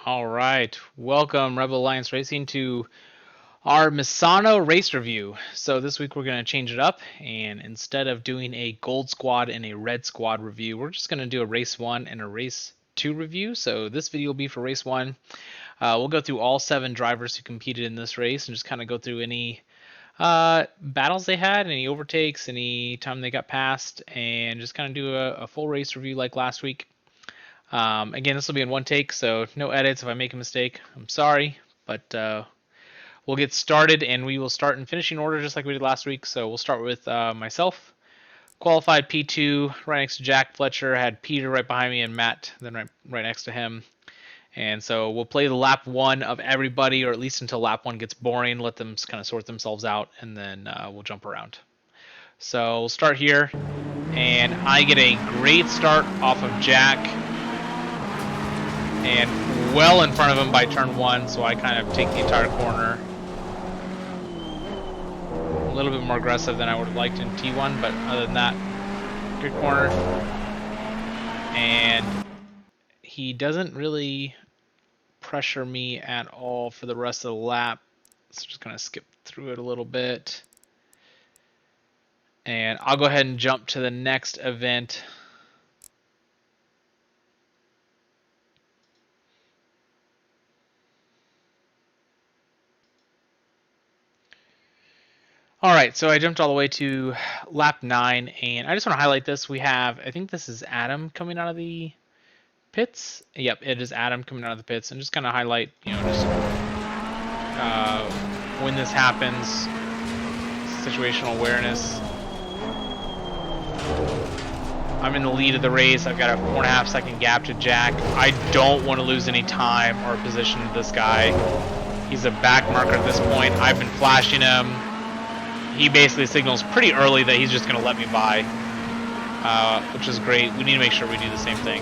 All right, welcome Rebel Alliance Racing to our Misano race review. So this week we're going to change it up, and instead of doing a gold squad and a red squad review, we're just going to do a race 1 and a race 2 review. So this video will be for race 1. We'll go through all 7 drivers who competed in this race and just kind of go through any battles they had, any overtakes, any time they got passed, and just kind of do a full race review like last week. Again, this will be in one take, so no edits. If I make a mistake, I'm sorry, but we'll get started, and we will start in finishing order just like we did last week. So we'll start with myself, qualified P2, right next to Jack Fletcher. I had Peter right behind me and Matt then right next to him. And so we'll play the lap 1 of everybody, or at least until lap 1 gets boring, let them kind of sort themselves out, and then we'll jump around. So we'll start here, and I get a great start off of Jack, and well in front of him by turn 1, so I kind of take the entire corner. A little bit more aggressive than I would have liked in T1, but other than that, good corner. And he doesn't really pressure me at all for the rest of the lap, so just kind of skip through it a little bit. And I'll go ahead and jump to the next event. All right, so I jumped all the way to lap 9, and I just want to highlight this. We have, I think this is Adam coming out of the pits. Yep, it is Adam coming out of the pits, and just kind of highlight, just when this happens, situational awareness. I'm in the lead of the race. I've got a 4.5 second gap to Jack. I don't want to lose any time or position to this guy. He's a back marker at this point. I've been flashing him. He basically signals pretty early that he's just going to let me by, which is great. We need to make sure we do the same thing.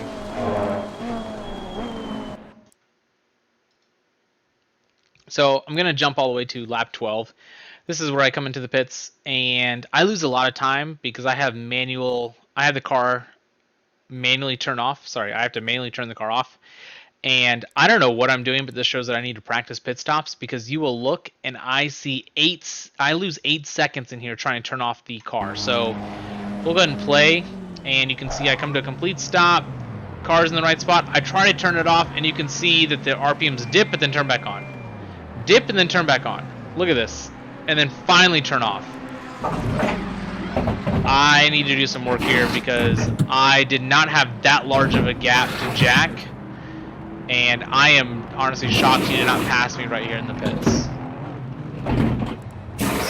So I'm going to jump all the way to lap 12. This is where I come into the pits, and I lose a lot of time because I have the car manually turned off. Sorry, I have to manually turn the car off. And I don't know what I'm doing, but this shows that I need to practice pit stops, because you will look and I lose 8 seconds in here trying to turn off the car. So we'll go ahead and play, and you can see I come to a complete stop. Car's in the right spot. I try to turn it off, and you can see that the RPMs dip but then turn back on. Dip and then turn back on. Look at this. And then finally turn off. I need to do some work here because I did not have that large of a gap to Jack. And I am honestly shocked he did not pass me right here in the pits.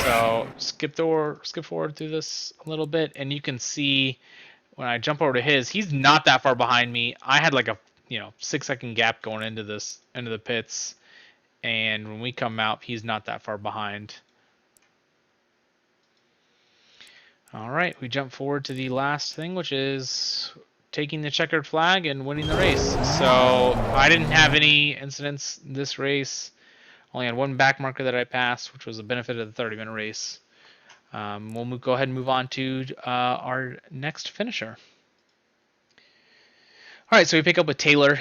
So skip forward through this a little bit, and you can see when I jump over to his, he's not that far behind me. I had like a 6 second gap going into the pits, and when we come out, he's not that far behind. All right, we jump forward to the last thing, which is taking the checkered flag and winning the race. So I didn't have any incidents this race. Only had one back marker that I passed, which was a benefit of the 30-minute race. We'll go ahead and move on to our next finisher. All right, so we pick up with Taylor.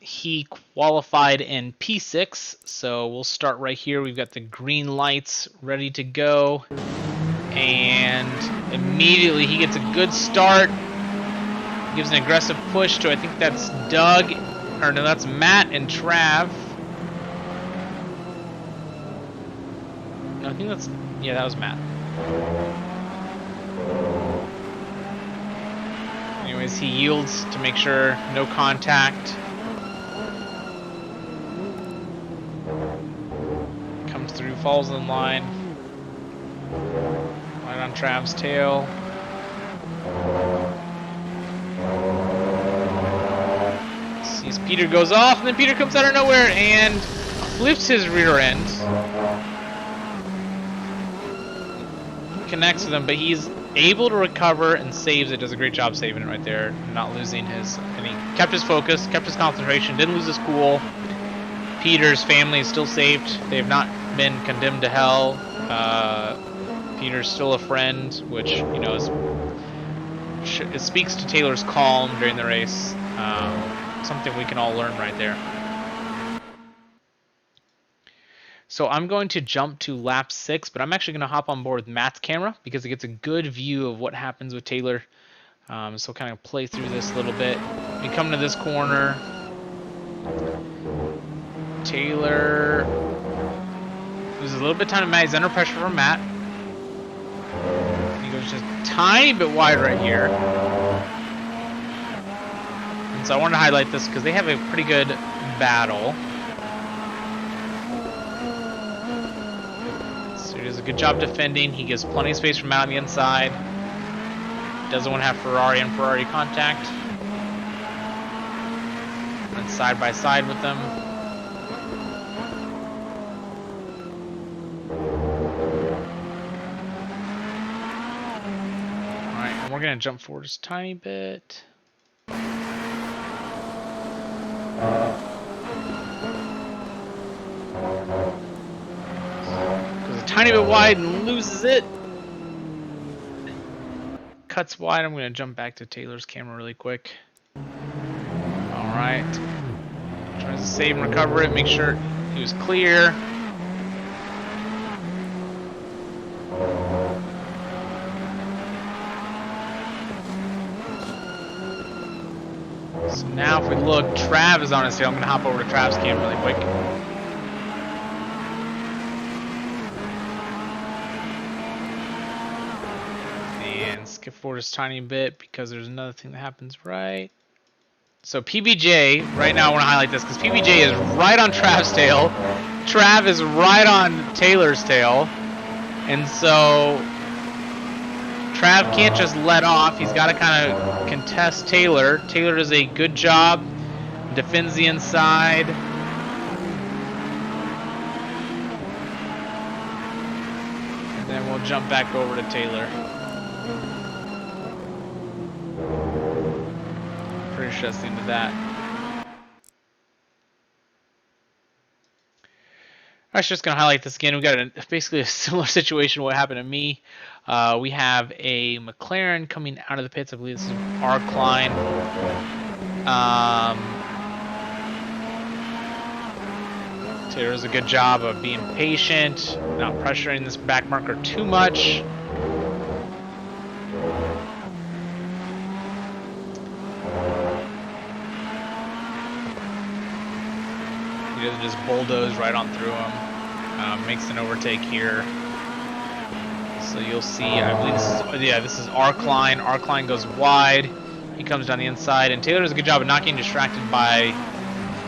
He qualified in P6, so we'll start right here. We've got the green lights ready to go, and immediately he gets a good start. Gives an aggressive push to, I think that's Doug, or no, that's Matt and Trav. No, I think that was Matt. Anyways, he yields to make sure no contact. Comes through, falls in line. Right on Trav's tail. Sees Peter goes off, and then Peter comes out of nowhere and flips his rear end. Connects with him, but he's able to recover and saves it. Does a great job saving it right there, not losing his. And he kept his focus, kept his concentration, didn't lose his cool. Peter's family is still saved. They have not been condemned to hell. Peter's still a friend, which it speaks to Taylor's calm during the race. Something we can all learn right there. So I'm going to jump to lap 6, but I'm actually going to hop on board with Matt's camera because it gets a good view of what happens with Taylor. So kind of play through this a little bit. We come to this corner. Taylor loses a little bit of time to Matt. He's under pressure from Matt. He goes just a tiny bit wide right here. And so I wanted to highlight this because they have a pretty good battle. So he does a good job defending. He gives plenty of space for Matt on the inside. Doesn't want to have Ferrari and Ferrari contact. Runs side by side with them. Alright, and we're going to jump forward just a tiny bit. Goes a tiny bit wide and loses it. Cuts wide. I'm going to jump back to Taylor's camera really quick. Alright. Tries to save and recover it, make sure he was clear. So now if we look, Trav is on his tail. I'm going to hop over to Trav's camera really quick. And skip forward just a tiny bit because there's another thing that happens right. So PBJ, right now I want to highlight this because PBJ is right on Trav's tail. Trav is right on Taylor's tail. And so Trav can't just let off. He's got to kind of contest Taylor. Taylor does a good job. Defends the inside. And then we'll jump back over to Taylor. Pretty sure that's the end of that. I was just going to highlight this again. We got basically a similar situation to what happened to me. We have a McLaren coming out of the pits. I believe this is our Klein. Taylor does a good job of being patient, not pressuring this back marker too much. He doesn't just bulldoze right on through him. Makes an overtake here. So you'll see, I believe this is Arkline. Arkline goes wide. He comes down the inside, and Taylor does a good job of not getting distracted by,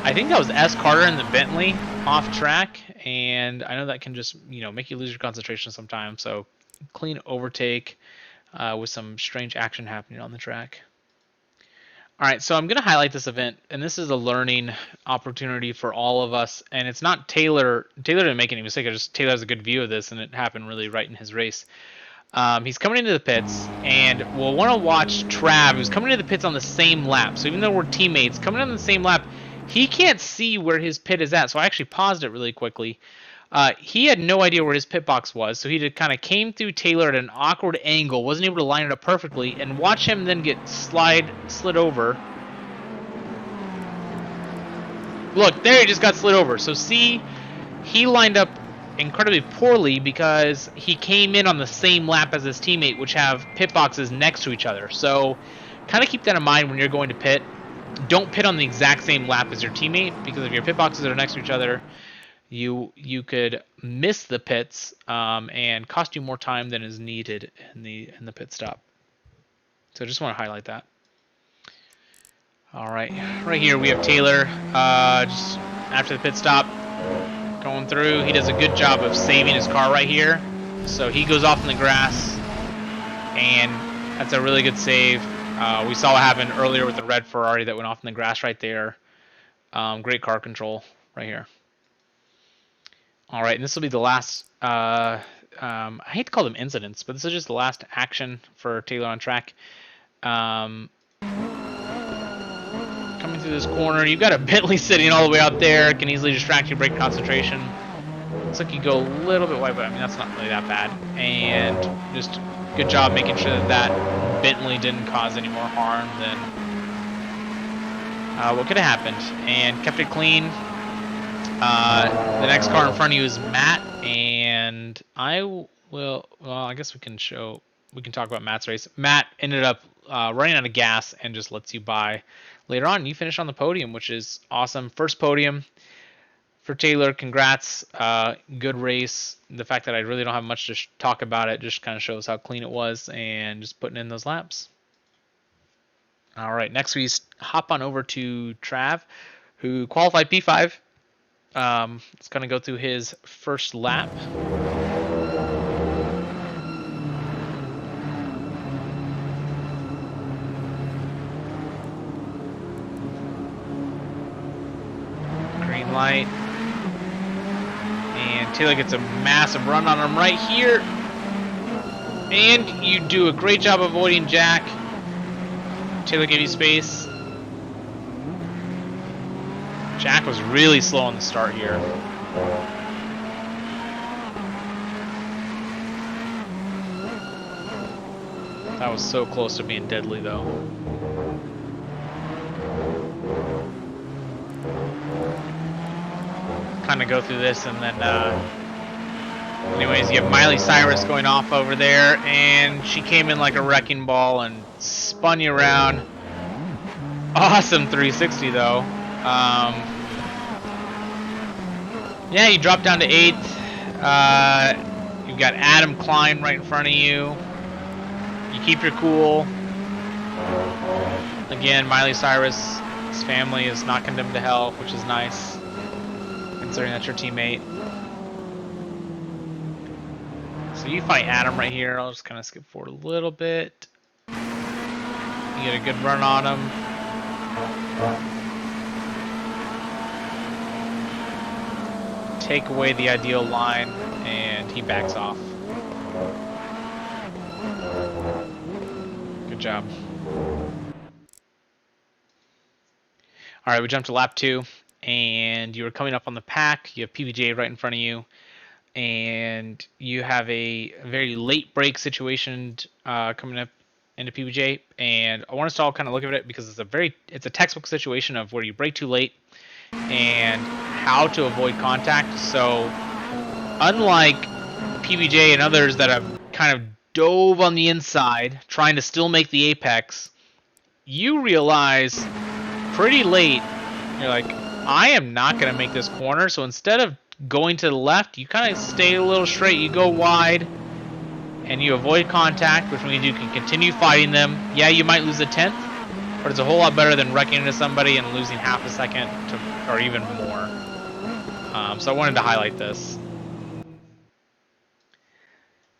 I think that was S. Carter in the Bentley off track, and I know that can just, make you lose your concentration sometimes. So clean overtake with some strange action happening on the track. All right, so I'm going to highlight this event, and this is a learning opportunity for all of us. And it's not Taylor. Taylor didn't make any mistake. Taylor has a good view of this, and it happened really right in his race. He's coming into the pits, and we'll want to watch Trav, who's coming into the pits on the same lap. So even though we're teammates, coming on the same lap, he can't see where his pit is at. So I actually paused it really quickly. He had no idea where his pit box was, so he just kind of came through Taylor at an awkward angle, wasn't able to line it up perfectly, and watch him then get slid over. Look, there he just got slid over. So see, he lined up incredibly poorly because he came in on the same lap as his teammate, which have pit boxes next to each other. So kind of keep that in mind when you're going to pit. Don't pit on the exact same lap as your teammate, because if your pit boxes are next to each other, you could miss the pits and cost you more time than is needed in the pit stop. So I just want to highlight that. All right, right here we have Taylor just after the pit stop going through. He does a good job of saving his car right here. So he goes off in the grass, and that's a really good save. We saw what happened earlier with the red Ferrari that went off in the grass right there. Great car control right here. All right, and this will be the last, I hate to call them incidents, but this is just the last action for Taylor on track. Coming through this corner, you've got a Bentley sitting all the way out there, can easily distract you, break concentration. Looks like you go a little bit wide, but I mean, that's not really that bad. And just good job making sure that Bentley didn't cause any more harm than what could have happened. And kept it clean. The next car in front of you is Matt, and I will. Well, I guess we can talk about Matt's race. Matt ended up running out of gas and just lets you by later on. You finish on the podium, which is awesome. First podium for Taylor. Congrats. Good race. The fact that I really don't have much to talk about it just kind of shows how clean it was and just putting in those laps. All right, next we hop on over to Trav, who qualified P5. It's going to go through his first lap. Green light. And Taylor gets a massive run on him right here. And you do a great job avoiding Jack. Taylor gave you space. Jack was really slow on the start here. That was so close to being deadly though. Kind of go through this and then anyways, you have Miley Cyrus going off over there, and she came in like a wrecking ball and spun you around. Awesome 360 though. Yeah, you drop down to 8th. You've got Adam Klein right in front of you. You keep your cool. Again, Miley Cyrus' family is not condemned to hell, which is nice, considering that's your teammate. So you fight Adam right here. I'll just kind of skip forward a little bit. You get a good run on him. Take away the ideal line, and he backs off. Good job. All right, we jump to lap 2, and you were coming up on the pack. You have PBJ right in front of you, and you have a very late break situation coming up into PBJ. And I want us to all kind of look at it because it's a textbook situation of where you brake too late and how to avoid contact. So unlike PBJ and others that have kind of dove on the inside trying to still make the apex, you realize pretty late, you're like, I am not going to make this corner. So instead of going to the left, you kind of stay a little straight, you go wide, and you avoid contact, which means you can continue fighting them. Yeah, you might lose a 10th, but it's a whole lot better than wrecking into somebody and losing half a second or even more. So I wanted to highlight this.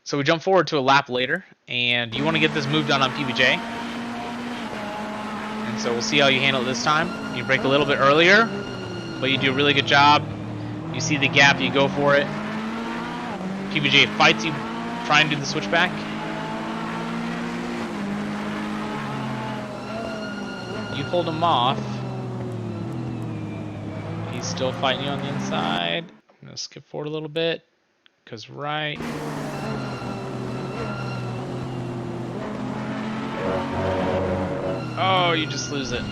So we jump forward to a lap later, and you want to get this moved on PBJ. And so we'll see how you handle it this time. You brake a little bit earlier, but you do a really good job. You see the gap, you go for it. PBJ fights you, try and do the switchback. You hold him off. He's still fighting you on the inside. I'm going to skip forward a little bit, because right. Oh, you just lose it.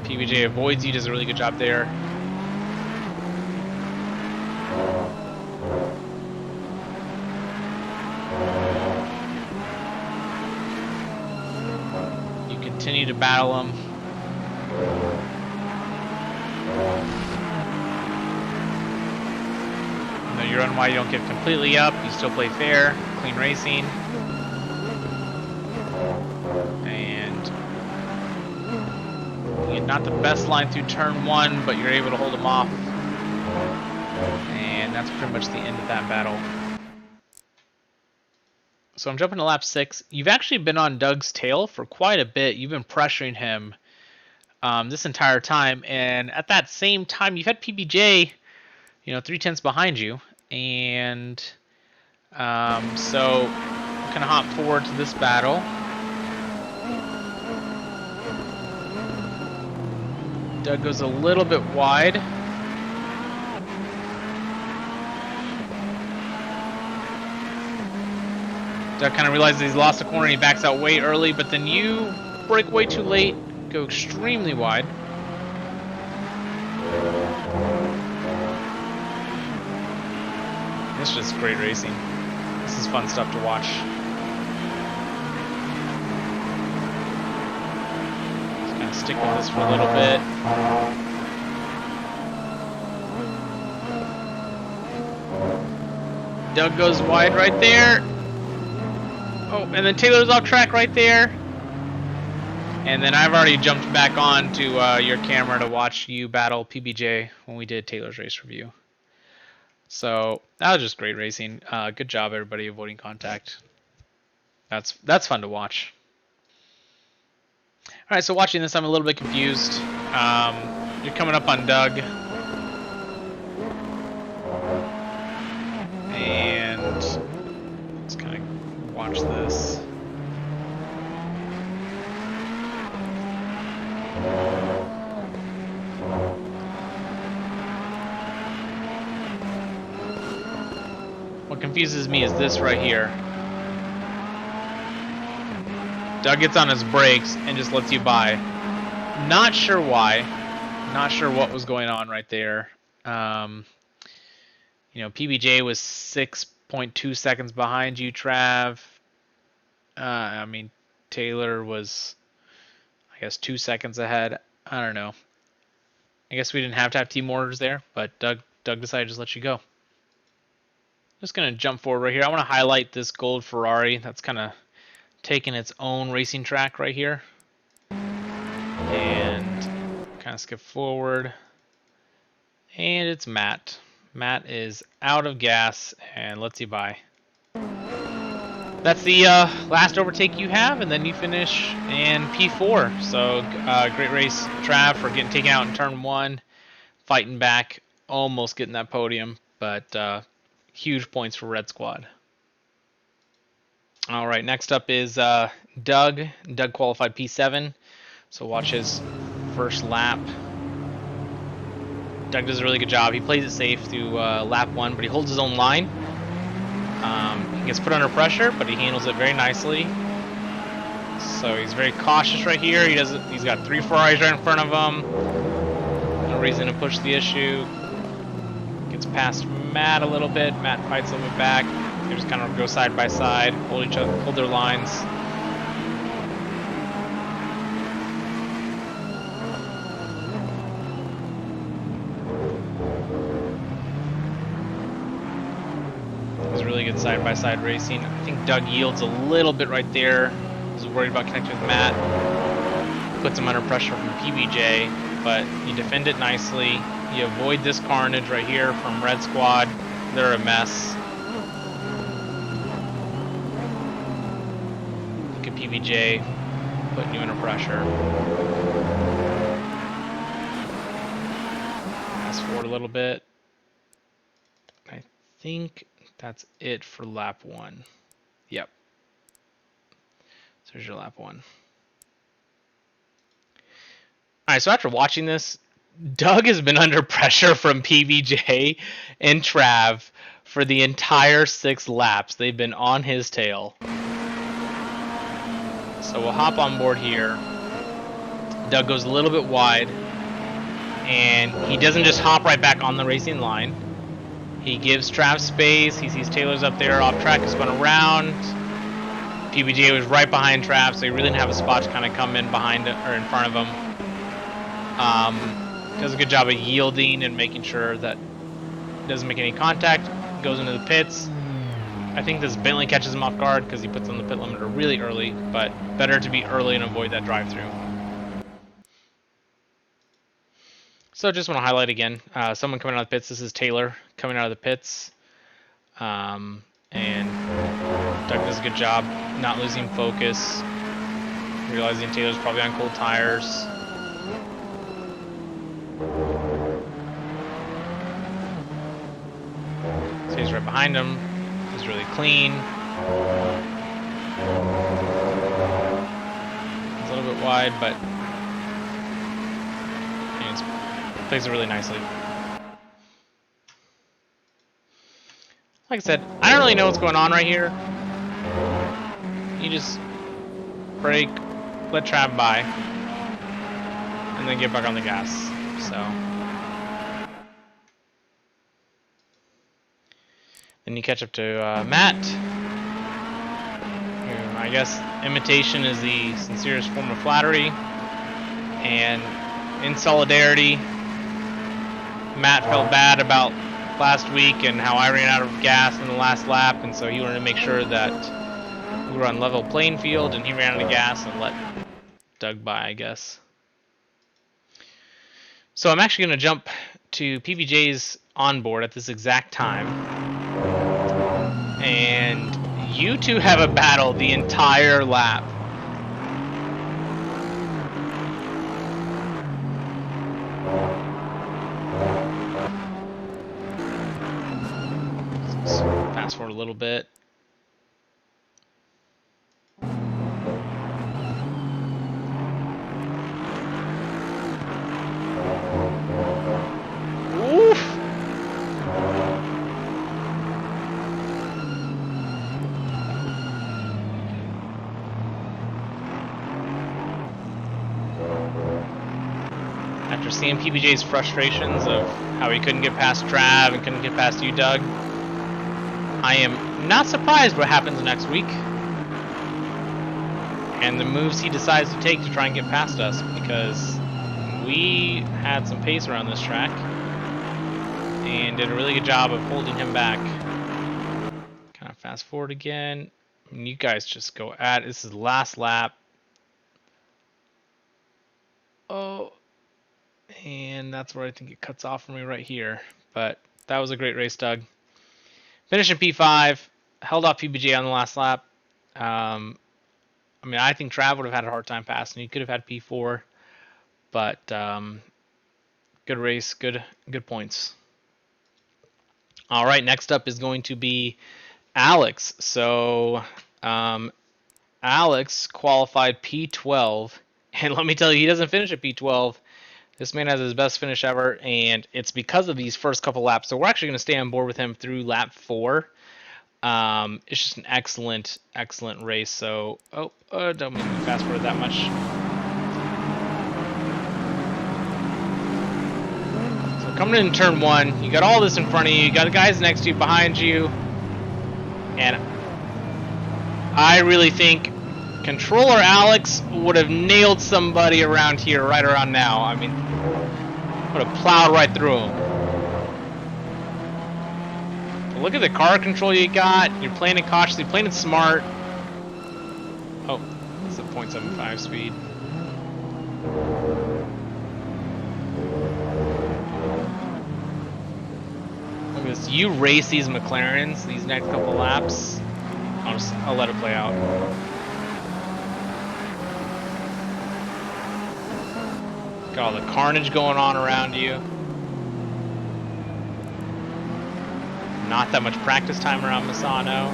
PBJ avoids you, does a really good job there. You continue to battle him. Though you run wide, you don't get completely up. You still play fair, clean racing. And you get not the best line through turn 1, but you're able to hold him off. And that's pretty much the end of that battle. So I'm jumping to lap 6. You've actually been on Doug's tail for quite a bit. You've been pressuring him this entire time. And at that same time, you've had PBJ, 3/10 behind you. And so I'm going to hop forward to this battle. Doug goes a little bit wide. Doug kind of realizes he's lost a corner, he backs out way early, but then you brake way too late, go extremely wide. It's just great racing. This is fun stuff to watch. Just kind of stick with this for a little bit. Doug goes wide right there. Oh, and then Taylor's off track right there. And then I've already jumped back on to your camera to watch you battle PBJ when we did Taylor's race review. So that was just great racing. Good job, everybody, avoiding contact. That's fun to watch. All right, so watching this, I'm a little bit confused. You're coming up on Doug. And let's kind of watch this. What confuses me is this right here. Doug gets on his brakes and just lets you by. Not sure why. Not sure what was going on right there. You know, PBJ was 6.2 seconds behind you, Trav. I mean, Taylor was, I guess, 2 seconds ahead. I don't know. I guess we didn't have to have team orders there, but Doug decided to just let you go. Just going to jump forward right here. I want to highlight this gold Ferrari. That's kind of taking its own racing track right here. And kind of skip forward. And it's Matt. Matt is out of gas and lets you by. That's the last overtake you have, and then you finish in P4. So great race, Trav, for getting taken out in turn 1, fighting back, almost getting that podium, but huge points for Red Squad. All right, next up is Doug. Doug qualified P7, so watch his first lap. Doug does a really good job. He plays it safe through lap 1, but he holds his own line. He gets put under pressure, but he handles it very nicely. So he's very cautious right here. He's got 3 Ferraris right in front of him. No reason to push the issue. Gets past Matt a little bit. Matt fights a little bit back. They just kind of go side by side, hold their lines. Really good side-by-side racing. I think Doug yields a little bit right there. He's worried about connecting with Matt. Puts him under pressure from PBJ, but you defend it nicely. You avoid this carnage right here from Red Squad. They're a mess. Look at PBJ putting you under pressure. Fast forward a little bit. I think that's it for lap 1. Yep. So there's your lap 1. Alright, so after watching this, Doug has been under pressure from PBJ and Trav for the entire 6 laps. They've been on his tail. So we'll hop on board here. Doug goes a little bit wide, and he doesn't just hop right back on the racing line. He gives Trav space. He sees Taylor's up there, off track, is going around. PBJ was right behind Trav, so he really didn't have a spot to kind of come in behind or in front of him. Does a good job of yielding and making sure that he doesn't make any contact. Goes into the pits. I think this Bentley catches him off guard because he puts on the pit limiter really early, but better to be early and avoid that drive-through. So just want to highlight again, someone coming out of the pits. This is Taylor coming out of the pits. And Doug does a good job not losing focus, realizing Taylor's probably on cold tires. So he's right behind him. He's really clean. It's a little bit wide, but plays it really nicely. Like I said, I don't really know what's going on right here. You just brake, let Trav by, and then get back on the gas. So Then you catch up to Matt. I guess imitation is the sincerest form of flattery. And in solidarity, Matt felt bad about last week and how I ran out of gas in the last lap, and so he wanted to make sure that we were on level playing field, and he ran out of gas and let Doug by, I guess. So I'm actually going to jump to PBJ's onboard at this exact time. And you two have a battle the entire lap. So fast forward a little bit. After seeing PBJ's frustrations of how he couldn't get past Trav and couldn't get past you, Doug, I am not surprised what happens next week and the moves he decides to take to try and get past us, because we had some pace around this track and did a really good job of holding him back. Kind of fast forward again. I mean, you guys just go at it. This is the last lap. Oh. And that's where I think it cuts off for me right here. But that was a great race, Doug. Finishing P5, held off PBJ on the last lap. I mean, I think Trav would have had a hard time passing. He could have had P4. But good race, good points. All right, next up is going to be Alex. So Alex qualified P12. And let me tell you, he doesn't finish at P12. This man has his best finish ever, and it's because of these first couple laps. So we're actually going to stay on board with him through lap 4. It's just an excellent race. So, don't make me fast forward that much. So coming in turn 1, you got all this in front of you. You got the guys next to you, behind you, and I really think Controller Alex would have nailed somebody around here right around now. I mean, would have plowed right through him. But look at the car control you got. You're playing it cautiously, playing it smart. Oh, it's a 0.75 speed. Look at this. You race these McLarens these next couple laps. I'll let it play out. Got all the carnage going on around you. Not that much practice time around Misano.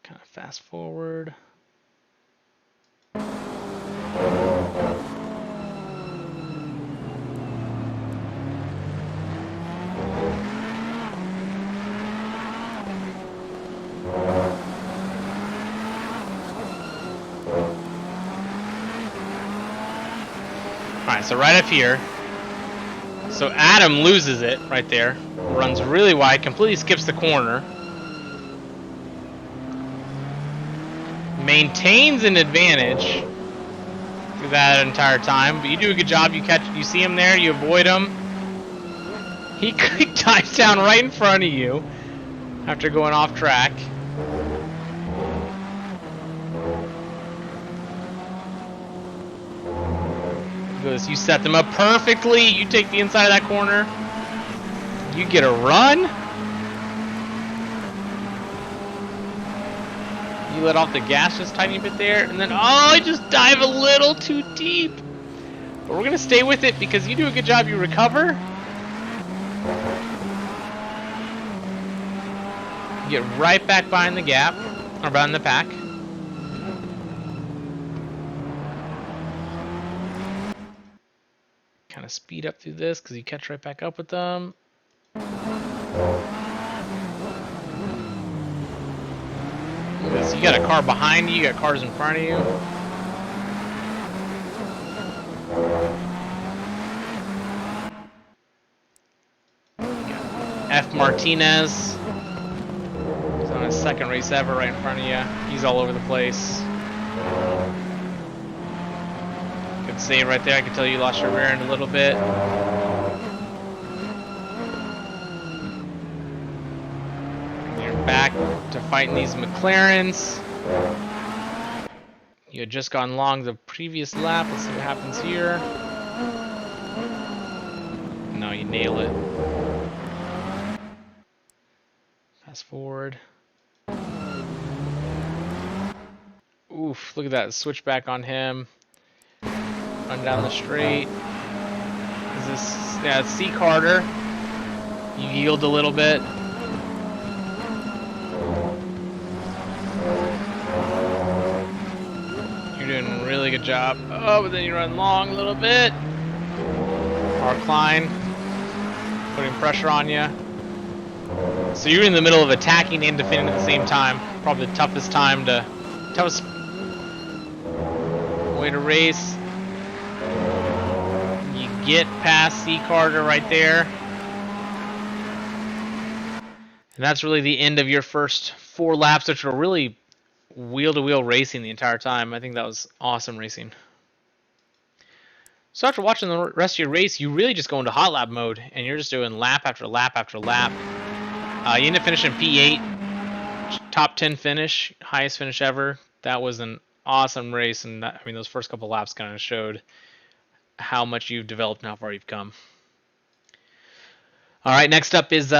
Kind of fast forward. Alright, so right up here. So Adam loses it right there. Runs really wide, completely skips the corner. Maintains an advantage through that entire time, but you do a good job. You see him there, you avoid him. He dives down right in front of you after going off track. You set them up perfectly. You take the inside of that corner. You get a run. You let off the gas just a tiny bit there, and then I just dive a little too deep. But we're gonna stay with it because you do a good job. You recover. You get right back behind the gap, or behind the pack. Kind of speed up through this because you catch right back up with them. Because you got a car behind you, you got cars in front of you. F. Martinez. He's on his second race ever right in front of you. He's all over the place. Good save right there. I can tell you lost your rear end a little bit. And you're back to fighting these McLarens. You had just gone long the previous lap. Let's see what happens here. No, you nail it. Fast forward. Oof, look at that switchback on him. Run down the straight. Is this, yeah, it's C. Carter. You yield a little bit. You're doing a really good job. Oh, but then you run long a little bit. Mark Klein putting pressure on you. So you're in the middle of attacking and defending at the same time. Probably the toughest way to race. You get past C. Carter right there. And that's really the end of your first 4 laps, which were really wheel-to-wheel racing the entire time. I think that was awesome racing. So after watching the rest of your race, you really just go into hot lap mode, and you're just doing lap after lap after lap. You end up finishing P8, top 10 finish, highest finish ever. That was an awesome race, and I mean those first couple laps kind of showed how much you've developed and how far you've come. All right, next up is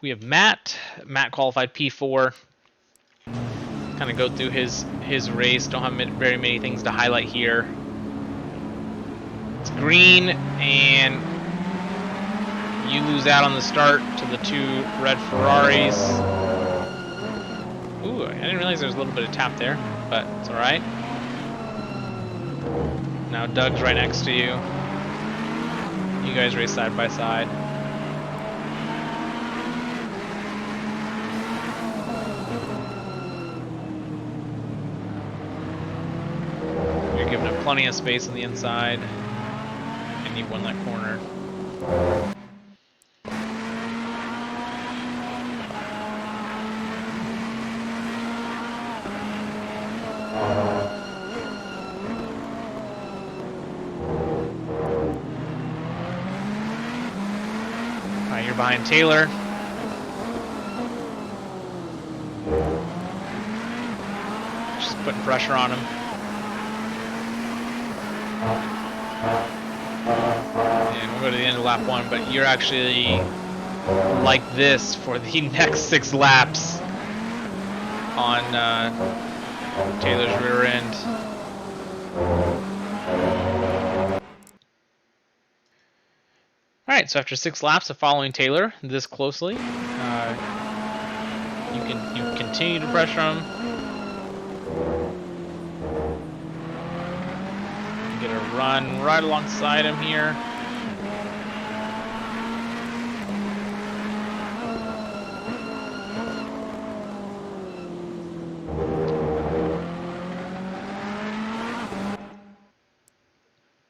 we have Matt. Matt qualified P4. Kind of go through his race. Don't have very many things to highlight here. It's green, and you lose out on the start to the 2 red Ferraris. Ooh, I didn't realize there was a little bit of tap there, but it's all right. Now Doug's right next to you. You guys race side by side. You're giving him plenty of space on the inside. And you won that corner. Alright, you're behind Taylor. Just putting pressure on him. And we'll go to the end of lap 1, but you're actually like this for the next 6 laps on Taylor's rear end. Alright, so after 6 laps of following Taylor this closely, you continue to pressure him. Get a run right alongside him here.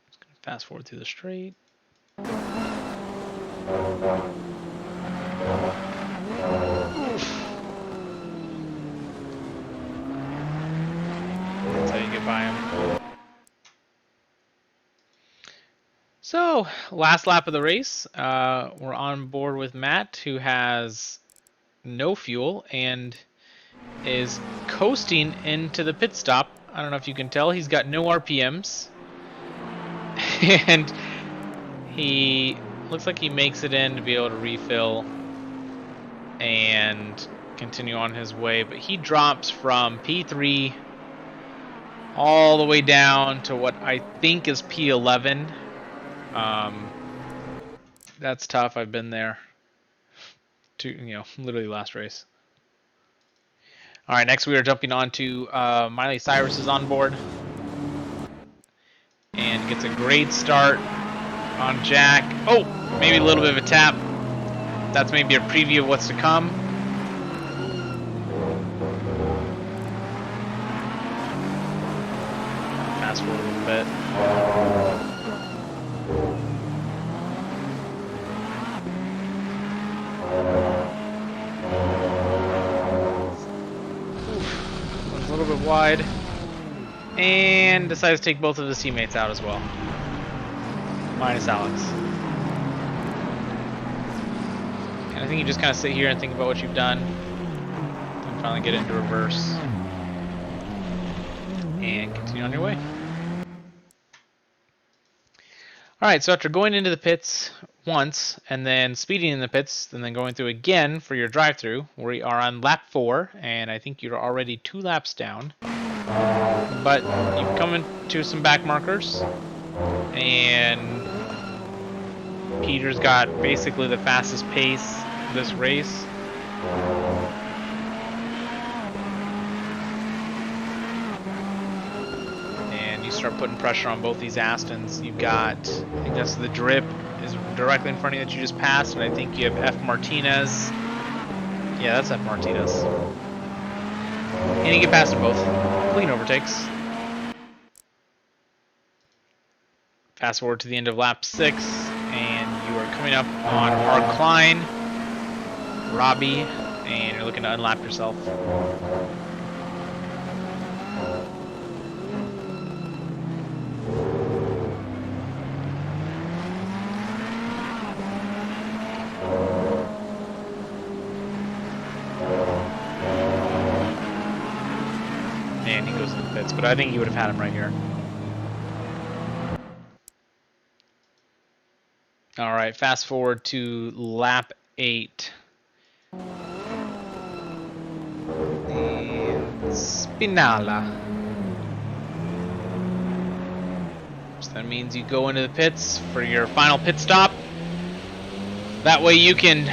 Just gonna fast forward through the straight. That's how you get by him. So, last lap of the race, we're on board with Matt, who has no fuel and is coasting into the pit stop. I don't know if you can tell, he's got no RPMs. And he looks like he makes it in to be able to refill and continue on his way, but he drops from P3 all the way down to what I think is P11. That's tough. I've been there. Literally last race. All right, next we are jumping on to Miley Cyrus is on board and gets a great start on Jack. Oh, maybe a little bit of a tap. That's maybe a preview of what's to come. fast forward a little bit. One's a little bit wide. And decides to take both of his teammates out as well. Minus Alex. And I think you just kind of sit here and think about what you've done. And finally get into reverse. And continue on your way. Alright, so after going into the pits once, and then speeding in the pits, and then going through again for your drive-through, we are on lap 4, and I think you're already 2 laps down. But you've come into some back markers, and Peter's got basically the fastest pace this race. And you start putting pressure on both these Astons. You've got, I think that's the drip is directly in front of you that you just passed, and I think you have F. Martinez. Yeah, that's F. Martinez. And you get past them both. Clean overtakes. Fast forward to the end of lap 6, and you are coming up on R. Klein, Robbie, and you're looking to unlap yourself. And he goes to the pits, but I think you would have had him right here. All right, fast forward to lap 8. And Spinala. So that means you go into the pits for your final pit stop. That way you can,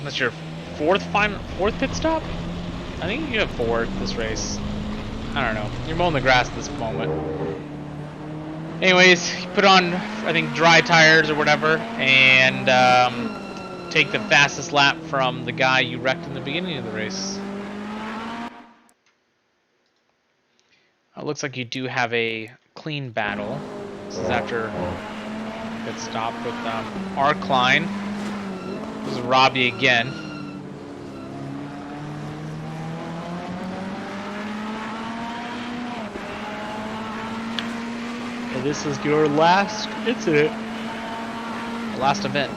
that's your fourth pit stop? I think you have 4 this race. I don't know. You're mowing the grass at this moment. Anyways, you put on, I think, dry tires or whatever, and take the fastest lap from the guy you wrecked in the beginning of the race. It looks like you do have a clean battle. This is after pit stop with R. Klein. This is Robbie again. And this is your last incident. Last event.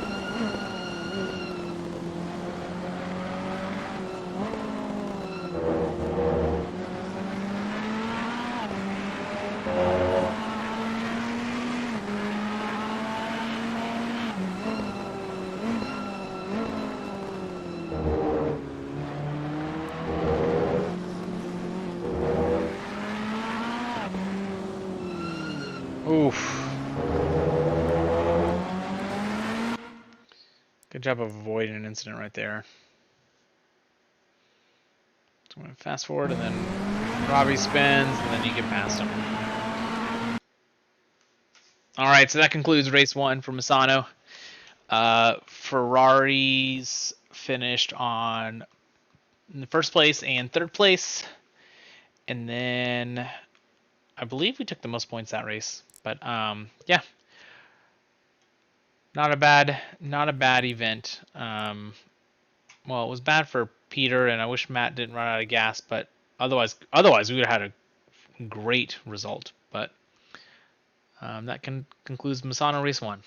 Oof. Good job of avoiding an incident right there. So I'm going to fast forward, and then Robbie spins, and then you get past him. Alright, so that concludes race 1 for Misano. Ferraris finished on in the first place and third place. And then I believe we took the most points that race. But yeah. Not a bad event. Well, it was bad for Peter, and I wish Matt didn't run out of gas, but otherwise we would have had a great result. But that concludes Misano race 1.